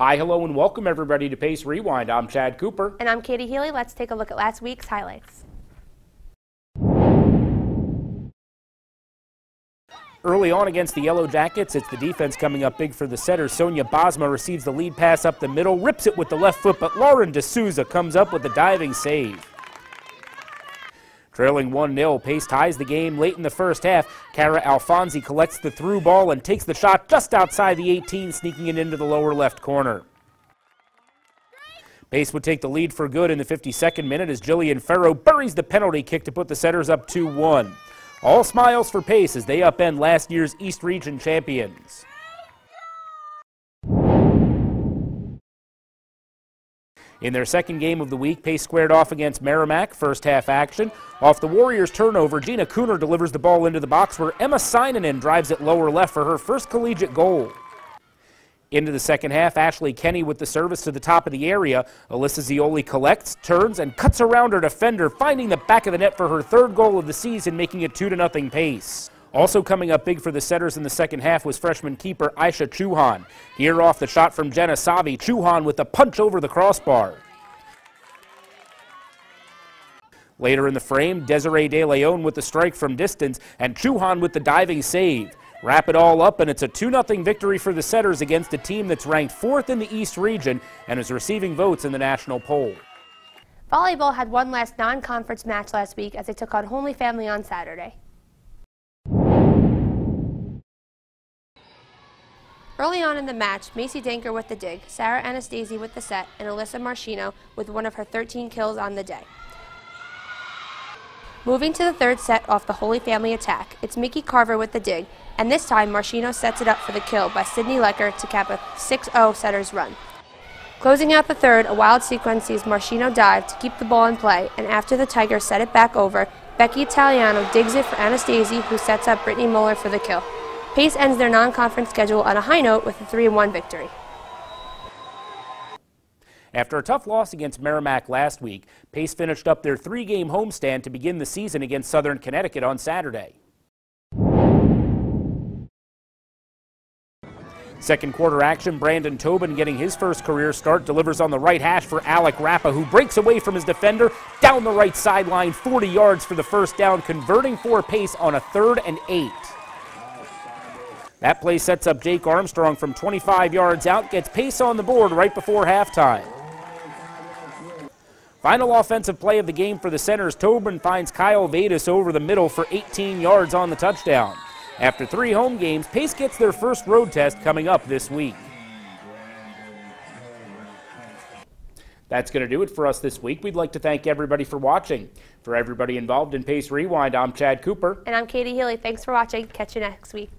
Hi, hello, and welcome everybody to Pace Rewind. I'm Chad Cooper. And I'm Katie Healy. Let's take a look at last week's highlights. Early on against the Yellow Jackets, it's the defense coming up big for the setter. Sonia Bosma receives the lead pass up the middle, rips it with the left foot, but Lauren D'Souza comes up with the diving save. Trailing 1-0, Pace ties the game late in the first half. Cara Alfonsi collects the through ball and takes the shot just outside the 18, sneaking it into the lower left corner. Pace would take the lead for good in the 52nd minute as Jillian Ferro buries the penalty kick to put the Setters up 2-1. All smiles for Pace as they upend last year's East Region champions. In their second game of the week, Pace squared off against Merrimack. First half action. Off the Warriors' turnover, Gina Cooner delivers the ball into the box where Emma Sinanen drives it lower left for her first collegiate goal. Into the second half, Ashley Kenny with the service to the top of the area. Alyssa Zioli collects, turns, and cuts around her defender, finding the back of the net for her third goal of the season, making it 2-0 Pace. Also coming up big for the Setters in the second half was freshman keeper Aisha Chuhan. Here off the shot from Jenna Savi, Chuhan with the punch over the crossbar. Later in the frame, Desiree De Leon with the strike from distance, and Chuhan with the diving save. Wrap it all up, and it's a 2-0 victory for the Setters against a team that's ranked 4th in the East Region and is receiving votes in the national poll. Volleyball had one last non-conference match last week as they took on Holy Family on Saturday. Early on in the match, Macy Danker with the dig, Sarah Anastasi with the set, and Alyssa Marchino with one of her 13 kills on the day. Moving to the third set off the Holy Family attack, it's Mickey Carver with the dig, and this time Marchino sets it up for the kill by Sydney Lecker to cap a 6-0 Setters run. Closing out the third, a wild sequence sees Marchino dive to keep the ball in play, and after the Tigers set it back over, Becky Italiano digs it for Anastasi, who sets up Brittany Muller for the kill. Pace ends their non-conference schedule on a high note with a 3-1 victory. After a tough loss against Merrimack last week, Pace finished up their 3-game homestand to begin the season against Southern Connecticut on Saturday. Second quarter action, Brandon Tobin getting his first career start, delivers on the right hash for Alec Rappa, who breaks away from his defender down the right sideline, 40 yards for the first down, converting for Pace on a 3rd and 8. That play sets up Jake Armstrong from 25 yards out, gets Pace on the board right before halftime. Final offensive play of the game for the Setters, Tobin finds Kyle Vadis over the middle for 18 yards on the touchdown. After 3 home games, Pace gets their first road test coming up this week. That's going to do it for us this week. We'd like to thank everybody for watching. For everybody involved in Pace Rewind, I'm Chad Cooper. And I'm Katie Healy. Thanks for watching. Catch you next week.